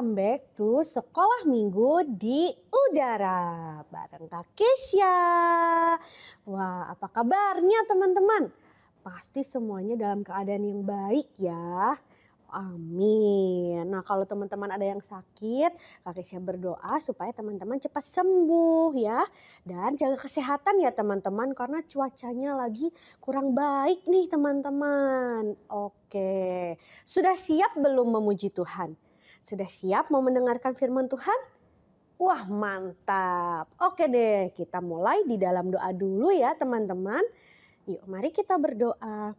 welcome back to Sekolah Minggu di Udara bareng Kak Kesya. Wah, apa kabarnya teman-teman? Pasti semuanya dalam keadaan yang baik ya. Amin. Nah, kalau teman-teman ada yang sakit, Kak Kesya berdoa supaya teman-teman cepat sembuh ya. Dan jaga kesehatan ya teman-teman karena cuacanya lagi kurang baik nih teman-teman. Oke, sudah siap belum memuji Tuhan? Sudah siap mau mendengarkan firman Tuhan? Wah, mantap. Oke deh, kita mulai di dalam doa dulu ya teman-teman. Yuk, mari kita berdoa.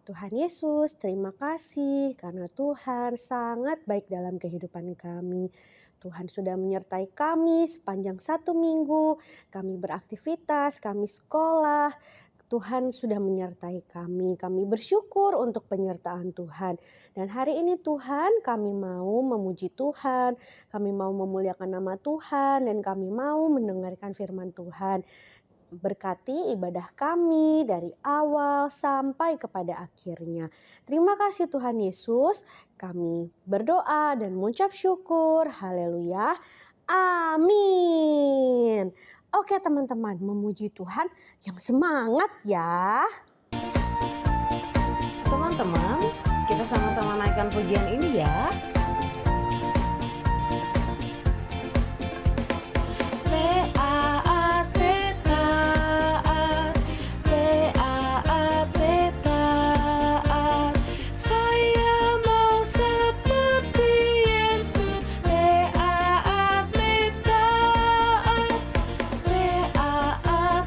Tuhan Yesus, terima kasih karena Tuhan sangat baik dalam kehidupan kami. Tuhan sudah menyertai kami sepanjang 1 minggu. Kami beraktivitas, kami sekolah. Tuhan sudah menyertai kami. Kami bersyukur untuk penyertaan Tuhan. Dan hari ini Tuhan, kami mau memuji Tuhan. Kami mau memuliakan nama Tuhan. Dan kami mau mendengarkan firman Tuhan. Berkati ibadah kami dari awal sampai kepada akhirnya. Terima kasih Tuhan Yesus. Kami berdoa dan mengucap syukur. Haleluya. Amin. Oke teman-teman, memuji Tuhan yang semangat ya. Teman-teman, kita sama-sama naikkan pujian ini ya. Taat, taat, taat, taat. Saya mau seperti Yesus. Taat, taat, taat, taat,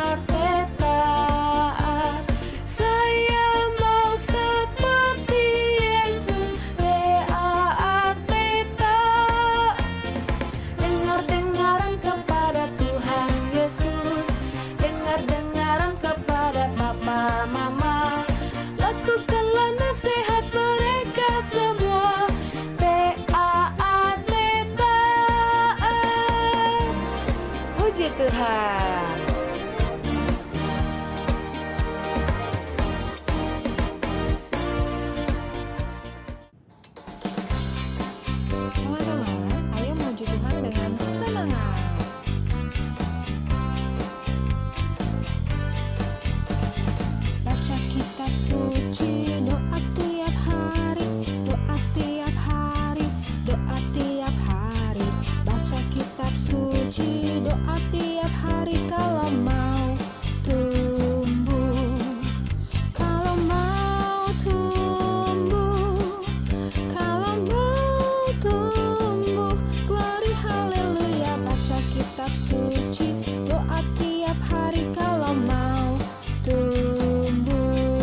taat, taat. Saya mau seperti Yesus. Taat, taat. Dengar-dengaran kepada Tuhan Yesus. Dengar-dengaran kepada Papa Mama. Lakukanlah nasihat mereka semua. Taat, taat. Puji Tuhan. Teman-teman, ayo memuji Tuhan dengan semangat. Baca kitab suci, doa tiap hari, doa tiap hari, doa tiap hari. Baca kitab suci, doa tiap hari kalau mau tumbuh. Kalau mau tumbuh, kalau mau tumbuh, glory haleluya. Baca kitab suci, doa tiap hari kalau mau tumbuh.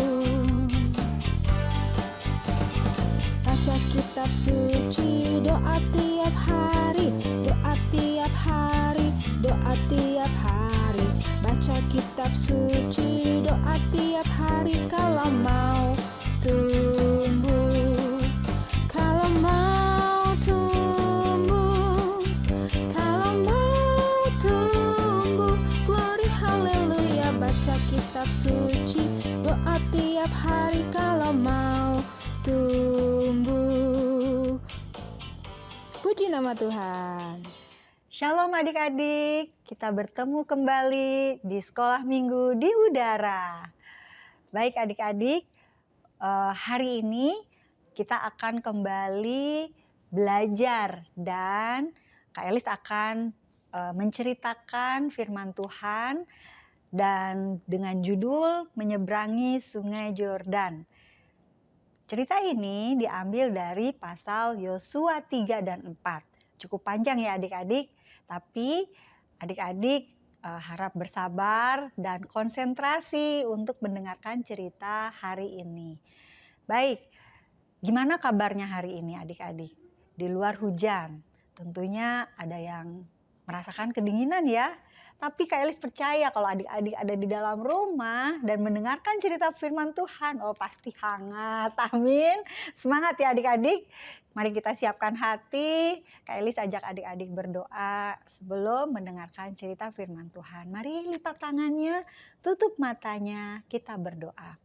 Baca kitab suci, doa tiap hari, doa tiap hari, doa tiap hari. Baca kitab suci, doa tiap hari kalau mau tumbuh. Kalau mau tumbuh, kalau mau tumbuh, glory haleluya. Baca kitab suci, doa tiap hari kalau mau tumbuh. Puji nama Tuhan. Shalom adik-adik, kita bertemu kembali di Sekolah Minggu di Udara. Baik adik-adik, hari ini kita akan kembali belajar dan Kak Elis akan menceritakan firman Tuhan dan dengan judul Menyeberangi Sungai Yordan. Cerita ini diambil dari pasal Yosua 3 dan 4. Cukup panjang ya adik-adik, tapi adik-adik harap bersabar dan konsentrasi untuk mendengarkan cerita hari ini. Baik, gimana kabarnya hari ini adik-adik? Di luar hujan, tentunya ada yang merasakan kedinginan ya. Tapi Kak Elis percaya kalau adik-adik ada di dalam rumah dan mendengarkan cerita firman Tuhan, oh pasti hangat, amin. Semangat ya adik-adik. Mari kita siapkan hati. Kak Elis ajak adik-adik berdoa sebelum mendengarkan cerita firman Tuhan. Mari lipat tangannya, tutup matanya, kita berdoa.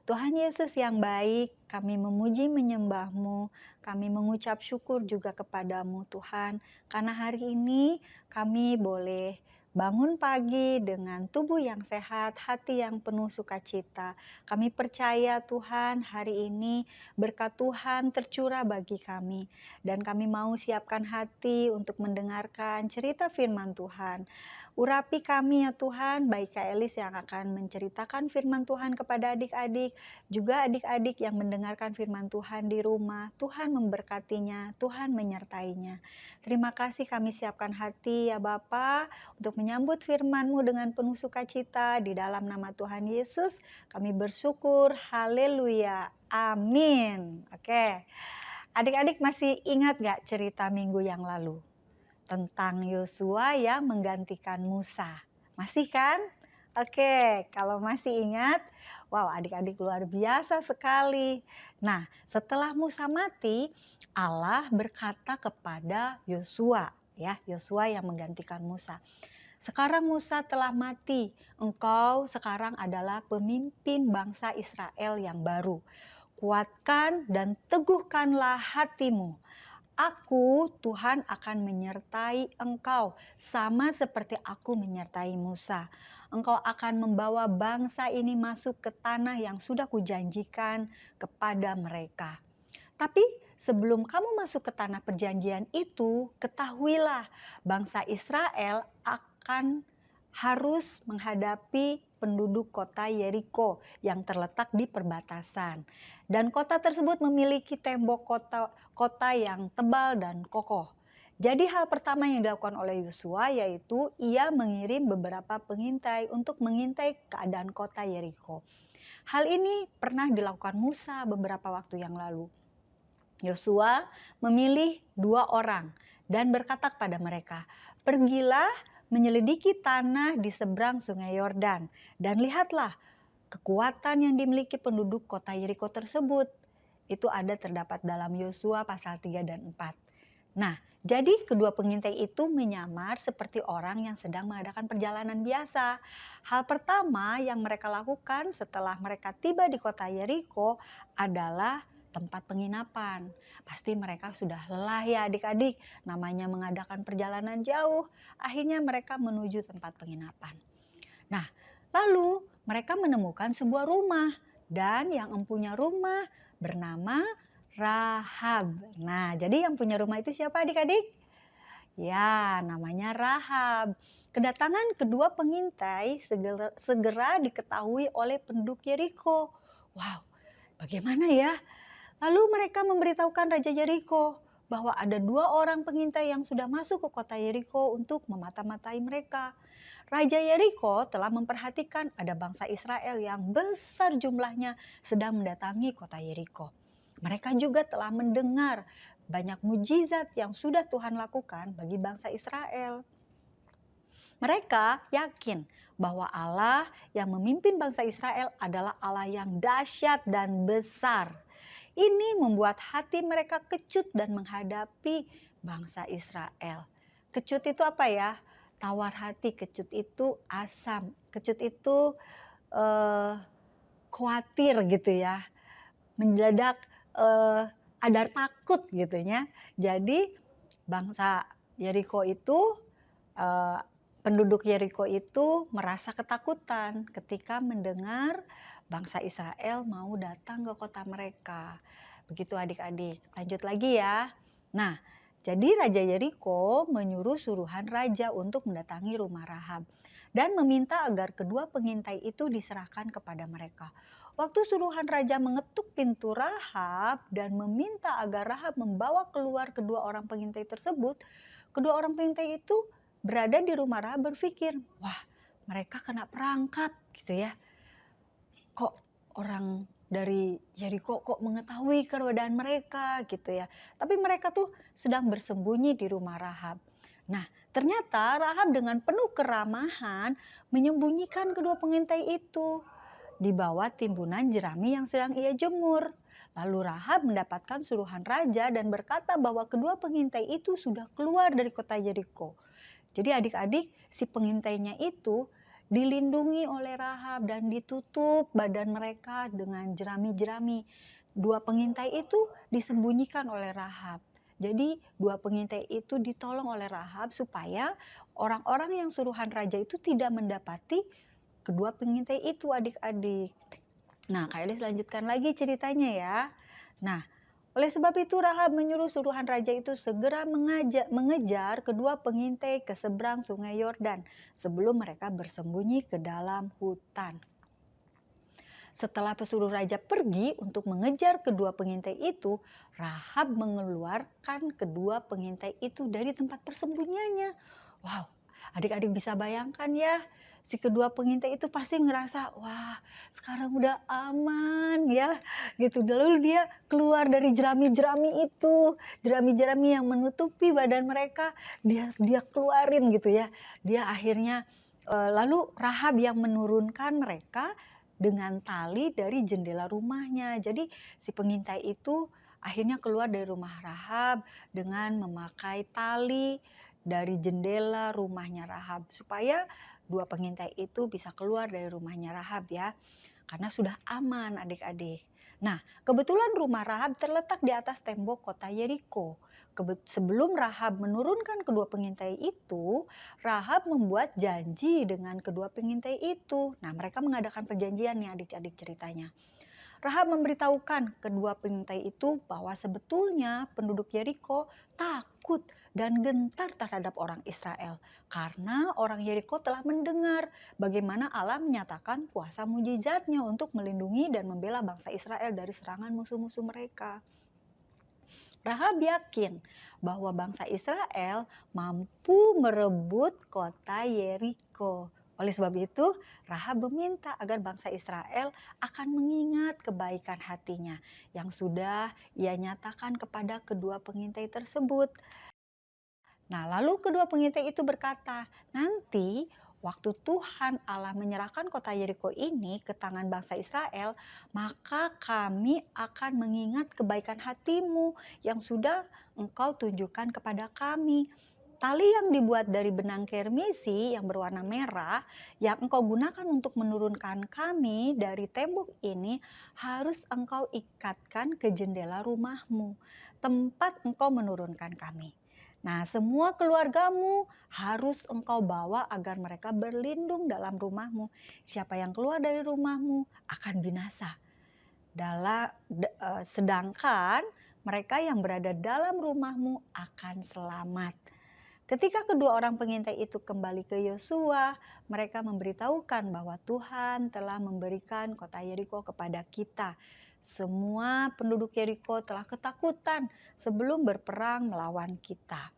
Tuhan Yesus yang baik, kami memuji menyembah-Mu, kami mengucap syukur juga kepadamu Tuhan, karena hari ini kami boleh bangun pagi dengan tubuh yang sehat, hati yang penuh sukacita. Kami percaya Tuhan hari ini berkat Tuhan tercurah bagi kami. Dan kami mau siapkan hati untuk mendengarkan cerita firman Tuhan. Urapi kami ya Tuhan, baik Kak Elis yang akan menceritakan firman Tuhan kepada adik-adik, juga adik-adik yang mendengarkan firman Tuhan di rumah. Tuhan memberkatinya, Tuhan menyertainya. Terima kasih kami siapkan hati ya Bapa untuk menyambut firman-Mu dengan penuh sukacita di dalam nama Tuhan Yesus. Kami bersyukur, haleluya, amin. Oke, adik-adik masih ingat gak cerita minggu yang lalu? Tentang Yosua yang menggantikan Musa. Masih kan? Oke, kalau masih ingat, wow adik-adik luar biasa sekali. Nah, setelah Musa mati, Allah berkata kepada Yosua, ya, Yosua yang menggantikan Musa. Sekarang Musa telah mati, engkau sekarang adalah pemimpin bangsa Israel yang baru. Kuatkan dan teguhkanlah hatimu. Aku, Tuhan, akan menyertai engkau sama seperti aku menyertai Musa. Engkau akan membawa bangsa ini masuk ke tanah yang sudah kujanjikan kepada mereka. Tapi sebelum kamu masuk ke tanah perjanjian itu, ketahuilah bangsa Israel akan harus menghadapi penduduk kota Yeriko yang terletak di perbatasan. Dan kota tersebut memiliki tembok kota yang tebal dan kokoh. Jadi hal pertama yang dilakukan oleh Yosua yaitu ia mengirim beberapa pengintai untuk mengintai keadaan kota Yeriko. Hal ini pernah dilakukan Musa beberapa waktu yang lalu. Yosua memilih 2 orang dan berkata kepada mereka, "Pergilah menyelidiki tanah di seberang sungai Yordan dan lihatlah kekuatan yang dimiliki penduduk kota Yeriko tersebut." Itu terdapat dalam Yosua pasal 3 dan 4. Nah, jadi kedua pengintai itu menyamar seperti orang yang sedang mengadakan perjalanan biasa. Hal pertama yang mereka lakukan setelah mereka tiba di kota Yeriko adalah tempat penginapan. Pasti mereka sudah lelah ya adik-adik, namanya mengadakan perjalanan jauh. Akhirnya mereka menuju tempat penginapan. Nah, lalu mereka menemukan sebuah rumah dan yang empunya rumah bernama Rahab. Nah, jadi yang punya rumah itu siapa adik-adik? Ya, namanya Rahab. Kedatangan kedua pengintai segera diketahui oleh penduduk Yeriko. Wow, bagaimana ya? Lalu mereka memberitahukan Raja Yeriko bahwa ada 2 orang pengintai yang sudah masuk ke kota Yeriko untuk memata-matai mereka. Raja Yeriko telah memperhatikan ada bangsa Israel yang besar jumlahnya sedang mendatangi kota Yeriko. Mereka juga telah mendengar banyak mujizat yang sudah Tuhan lakukan bagi bangsa Israel. Mereka yakin bahwa Allah yang memimpin bangsa Israel adalah Allah yang dahsyat dan besar. Ini membuat hati mereka kecut dan menghadapi bangsa Israel. Kecut itu apa ya? Tawar hati, kecut itu asam, kecut itu khawatir gitu ya. Mendadak ada takut gitu ya. Jadi bangsa Yeriko itu, penduduk Yeriko itu merasa ketakutan ketika mendengar bangsa Israel mau datang ke kota mereka. Begitu adik-adik. Lanjut lagi ya. Nah, jadi Raja Yeriko menyuruh suruhan raja untuk mendatangi rumah Rahab dan meminta agar kedua pengintai itu diserahkan kepada mereka. Waktu suruhan raja mengetuk pintu Rahab dan meminta agar Rahab membawa keluar kedua orang pengintai tersebut, kedua orang pengintai itu berada di rumah Rahab berpikir, wah mereka kena perangkap gitu ya. Kok orang dari Yeriko kok mengetahui keberadaan mereka gitu ya. Tapi mereka tuh sedang bersembunyi di rumah Rahab. Nah, ternyata Rahab dengan penuh keramahan menyembunyikan kedua pengintai itu di bawah timbunan jerami yang sedang ia jemur. Lalu Rahab mendapatkan suruhan raja dan berkata bahwa kedua pengintai itu sudah keluar dari kota Yeriko. Jadi adik-adik, si pengintainya itu dilindungi oleh Rahab dan ditutup badan mereka dengan jerami-jerami. Dua pengintai itu disembunyikan oleh Rahab. Jadi dua pengintai itu ditolong oleh Rahab supaya orang-orang yang suruhan raja itu tidak mendapati kedua pengintai itu, adik-adik. Nah, Kak Elis lanjutkan lagi ceritanya ya. Nah, oleh sebab itu Rahab menyuruh suruhan raja itu segera mengejar kedua pengintai ke seberang sungai Yordan sebelum mereka bersembunyi ke dalam hutan. Setelah pesuruh raja pergi untuk mengejar kedua pengintai itu, Rahab mengeluarkan kedua pengintai itu dari tempat persembunyiannya. Wow, adik-adik bisa bayangkan ya, si kedua pengintai itu pasti ngerasa, wah sekarang udah aman ya gitu. Lalu dia keluar dari jerami-jerami itu, jerami-jerami yang menutupi badan mereka, dia keluarin gitu ya. Dia akhirnya lalu Rahab yang menurunkan mereka dengan tali dari jendela rumahnya. Jadi si pengintai itu akhirnya keluar dari rumah Rahab dengan memakai tali dari jendela rumahnya Rahab supaya dua pengintai itu bisa keluar dari rumahnya Rahab ya. Karena sudah aman adik-adik. Nah, kebetulan rumah Rahab terletak di atas tembok kota Yeriko. Sebelum Rahab menurunkan kedua pengintai itu, Rahab membuat janji dengan kedua pengintai itu. Nah, mereka mengadakan perjanjian nih adik-adik ceritanya. Rahab memberitahukan kedua pengintai itu bahwa sebetulnya penduduk Yeriko takut dan gentar terhadap orang Israel karena orang Yeriko telah mendengar bagaimana Allah menyatakan kuasa mujizatnya untuk melindungi dan membela bangsa Israel dari serangan musuh-musuh mereka. Rahab yakin bahwa bangsa Israel mampu merebut kota Yeriko. Oleh sebab itu, Rahab meminta agar bangsa Israel akan mengingat kebaikan hatinya yang sudah ia nyatakan kepada kedua pengintai tersebut. Nah, lalu kedua pengintai itu berkata, nanti waktu Tuhan Allah menyerahkan kota Yeriko ini ke tangan bangsa Israel, maka kami akan mengingat kebaikan hatimu yang sudah engkau tunjukkan kepada kami. Tali yang dibuat dari benang kermisi yang berwarna merah yang engkau gunakan untuk menurunkan kami dari tembok ini harus engkau ikatkan ke jendela rumahmu, tempat engkau menurunkan kami. Nah, semua keluargamu harus engkau bawa agar mereka berlindung dalam rumahmu. Siapa yang keluar dari rumahmu akan binasa. Sedangkan mereka yang berada dalam rumahmu akan selamat. Ketika kedua orang pengintai itu kembali ke Yosua, mereka memberitahukan bahwa Tuhan telah memberikan kota Yeriko kepada kita. Semua penduduk Yeriko telah ketakutan sebelum berperang melawan kita.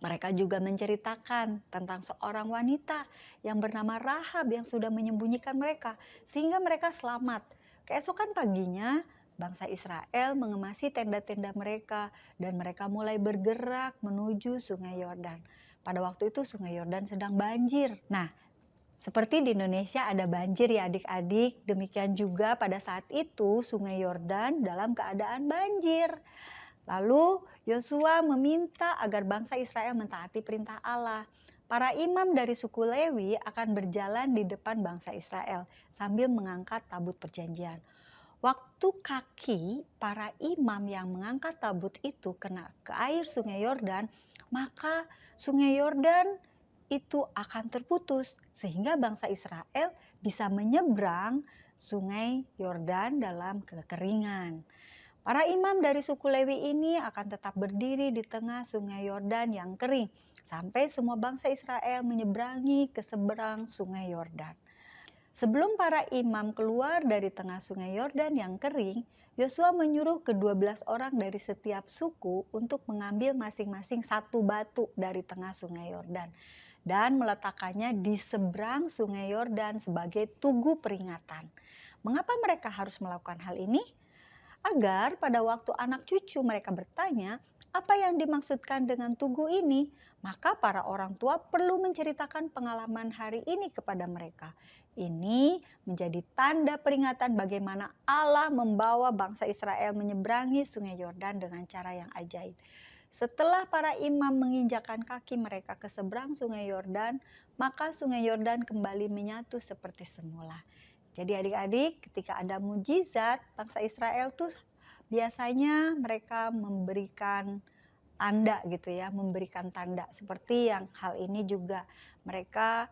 Mereka juga menceritakan tentang seorang wanita yang bernama Rahab yang sudah menyembunyikan mereka sehingga mereka selamat. Keesokan paginya, bangsa Israel mengemasi tenda-tenda mereka dan mereka mulai bergerak menuju Sungai Yordan. Pada waktu itu Sungai Yordan sedang banjir. Nah, seperti di Indonesia ada banjir ya adik-adik, demikian juga pada saat itu Sungai Yordan dalam keadaan banjir. Lalu Yosua meminta agar bangsa Israel mentaati perintah Allah. Para imam dari suku Lewi akan berjalan di depan bangsa Israel sambil mengangkat tabut perjanjian. Waktu kaki para imam yang mengangkat tabut itu kena ke air Sungai Yordan, maka Sungai Yordan itu akan terputus sehingga bangsa Israel bisa menyeberang Sungai Yordan dalam kekeringan. Para imam dari suku Lewi ini akan tetap berdiri di tengah Sungai Yordan yang kering sampai semua bangsa Israel menyeberangi ke seberang Sungai Yordan. Sebelum para imam keluar dari tengah Sungai Yordan yang kering, Yosua menyuruh ke-12 orang dari setiap suku untuk mengambil masing-masing satu batu dari tengah Sungai Yordan dan meletakkannya di seberang Sungai Yordan sebagai tugu peringatan. Mengapa mereka harus melakukan hal ini? Agar pada waktu anak cucu mereka bertanya, apa yang dimaksudkan dengan tugu ini? Maka para orang tua perlu menceritakan pengalaman hari ini kepada mereka. Ini menjadi tanda peringatan bagaimana Allah membawa bangsa Israel menyeberangi Sungai Yordan dengan cara yang ajaib. Setelah para imam menginjakkan kaki mereka ke seberang sungai Yordan, maka sungai Yordan kembali menyatu seperti semula. Jadi adik-adik, ketika ada mujizat, bangsa Israel tuh biasanya mereka memberikan tanda gitu ya, memberikan tanda. Seperti yang hal ini juga mereka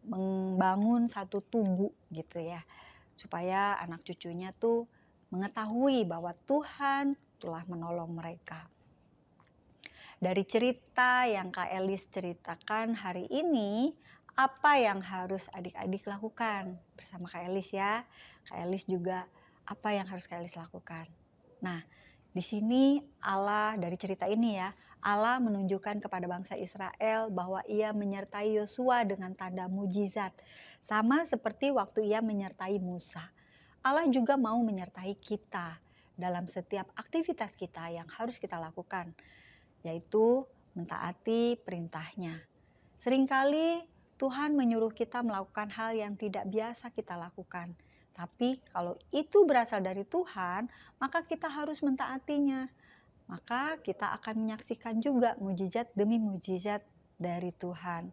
membangun satu tugu gitu ya, supaya anak cucunya tuh mengetahui bahwa Tuhan telah menolong mereka. Dari cerita yang Kak Elis ceritakan hari ini, apa yang harus adik-adik lakukan bersama Kak Elis ya? Kak Elis juga apa yang harus Kak Elis lakukan? Nah, di sini Allah dari cerita ini ya, Allah menunjukkan kepada bangsa Israel bahwa Ia menyertai Yosua dengan tanda mujizat, sama seperti waktu Ia menyertai Musa. Allah juga mau menyertai kita dalam setiap aktivitas kita yang harus kita lakukan, yaitu mentaati perintahnya. Seringkali Tuhan menyuruh kita melakukan hal yang tidak biasa kita lakukan. Tapi kalau itu berasal dari Tuhan, maka kita harus mentaatinya. Maka kita akan menyaksikan juga mujizat demi mujizat dari Tuhan.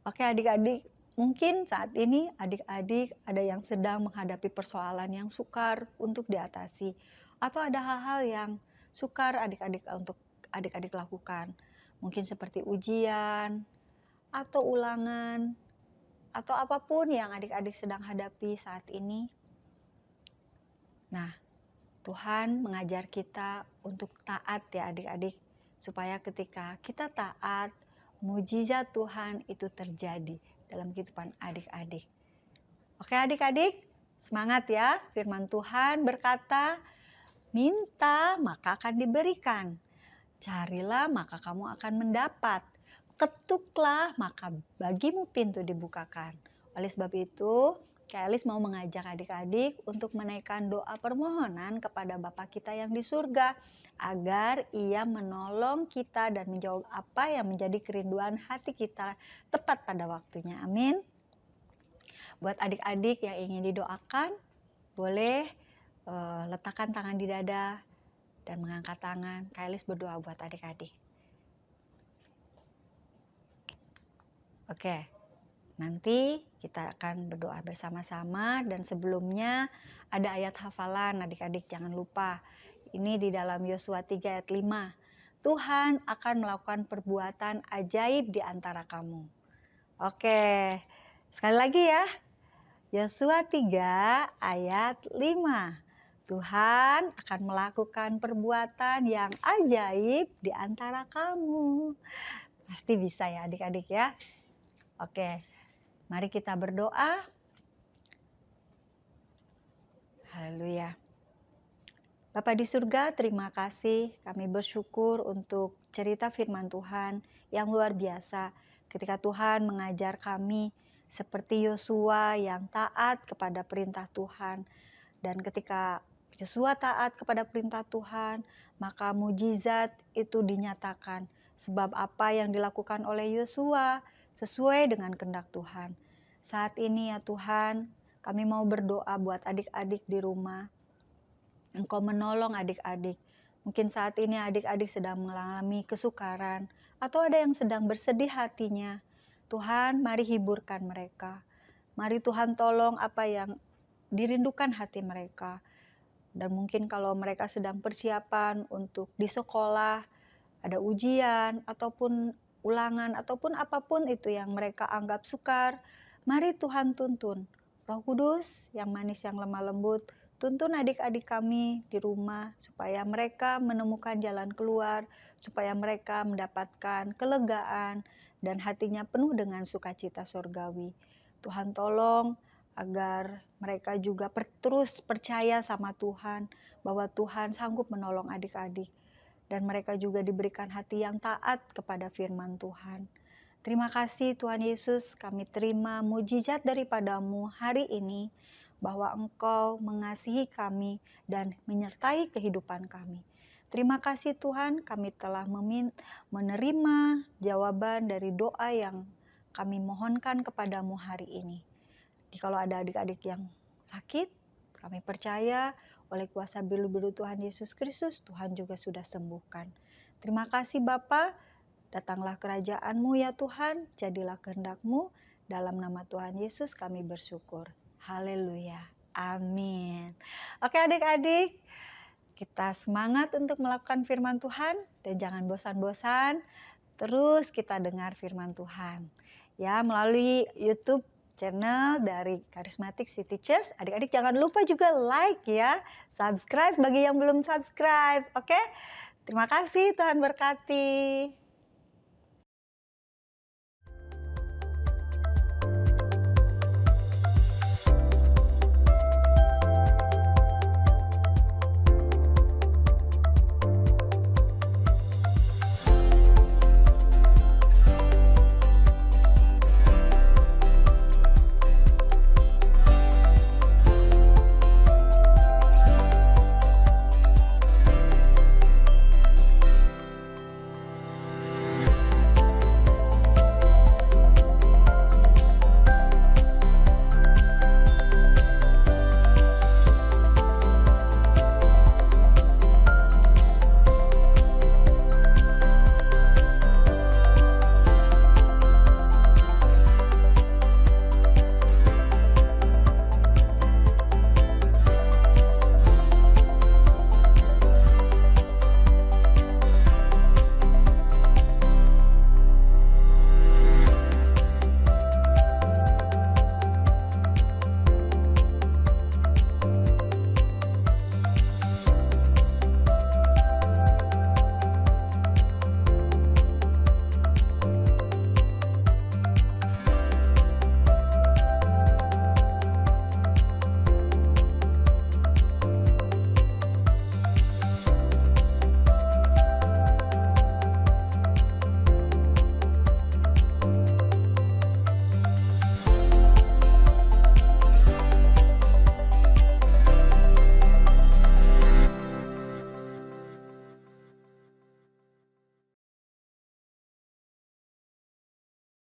Oke adik-adik, mungkin saat ini adik-adik ada yang sedang menghadapi persoalan yang sukar untuk diatasi. Atau ada hal-hal yang sukar untuk adik-adik lakukan. Mungkin seperti ujian, atau ulangan, atau apapun yang adik-adik sedang hadapi saat ini. Nah, Tuhan mengajar kita untuk taat ya adik-adik, supaya ketika kita taat, mujizat Tuhan itu terjadi dalam kehidupan adik-adik. Oke adik-adik, semangat ya. Firman Tuhan berkata, minta maka akan diberikan, carilah maka kamu akan mendapat, ketuklah maka bagimu pintu dibukakan. Oleh sebab itu, Kak Elis mau mengajak adik-adik untuk menaikkan doa permohonan kepada Bapa kita yang di surga, agar Ia menolong kita dan menjawab apa yang menjadi kerinduan hati kita tepat pada waktunya. Amin. Buat adik-adik yang ingin didoakan, boleh letakkan tangan di dada dan mengangkat tangan. Kak Elis berdoa buat adik-adik. Oke, nanti kita akan berdoa bersama-sama, dan sebelumnya ada ayat hafalan adik-adik, jangan lupa. Ini di dalam Yosua 3 ayat 5. Tuhan akan melakukan perbuatan ajaib di antara kamu. Oke, sekali lagi ya. Yosua 3 ayat 5. Tuhan akan melakukan perbuatan yang ajaib di antara kamu. Pasti bisa ya adik-adik ya. Oke, mari kita berdoa. Haleluya. Bapa di surga, terima kasih. Kami bersyukur untuk cerita firman Tuhan yang luar biasa. Ketika Tuhan mengajar kami seperti Yosua yang taat kepada perintah Tuhan. Dan ketika Yosua taat kepada perintah Tuhan, maka mujizat itu dinyatakan. Sebab apa yang dilakukan oleh Yosua sesuai dengan kehendak Tuhan. Saat ini ya Tuhan, kami mau berdoa buat adik-adik di rumah. Engkau menolong adik-adik. Mungkin saat ini adik-adik sedang mengalami kesukaran, atau ada yang sedang bersedih hatinya. Tuhan, mari hiburkan mereka. Mari Tuhan tolong apa yang dirindukan hati mereka. Dan mungkin kalau mereka sedang persiapan untuk di sekolah, ada ujian ataupun ulangan ataupun apapun itu yang mereka anggap sukar, mari Tuhan tuntun. Roh Kudus yang manis yang lemah lembut, tuntun adik-adik kami di rumah supaya mereka menemukan jalan keluar, supaya mereka mendapatkan kelegaan dan hatinya penuh dengan sukacita surgawi. Tuhan tolong agar mereka juga terus percaya sama Tuhan, bahwa Tuhan sanggup menolong adik-adik. Dan mereka juga diberikan hati yang taat kepada firman Tuhan. Terima kasih Tuhan Yesus, kami terima mujizat daripadamu hari ini, bahwa Engkau mengasihi kami dan menyertai kehidupan kami. Terima kasih Tuhan, kami telah menerima jawaban dari doa yang kami mohonkan kepadamu hari ini. Jikalau ada adik-adik yang sakit, kami percaya oleh kuasa bilu-bilu Tuhan Yesus Kristus, Tuhan juga sudah sembuhkan. Terima kasih Bapa, datanglah kerajaan-Mu ya Tuhan, jadilah kehendak-Mu. Dalam nama Tuhan Yesus kami bersyukur. Haleluya. Amin. Oke adik-adik, kita semangat untuk melakukan firman Tuhan dan jangan bosan-bosan. Terus kita dengar firman Tuhan. Ya, melalui YouTube channel dari Charismatic City Church. Adik-adik jangan lupa juga like ya, subscribe bagi yang belum subscribe. Oke? Terima kasih, Tuhan berkati.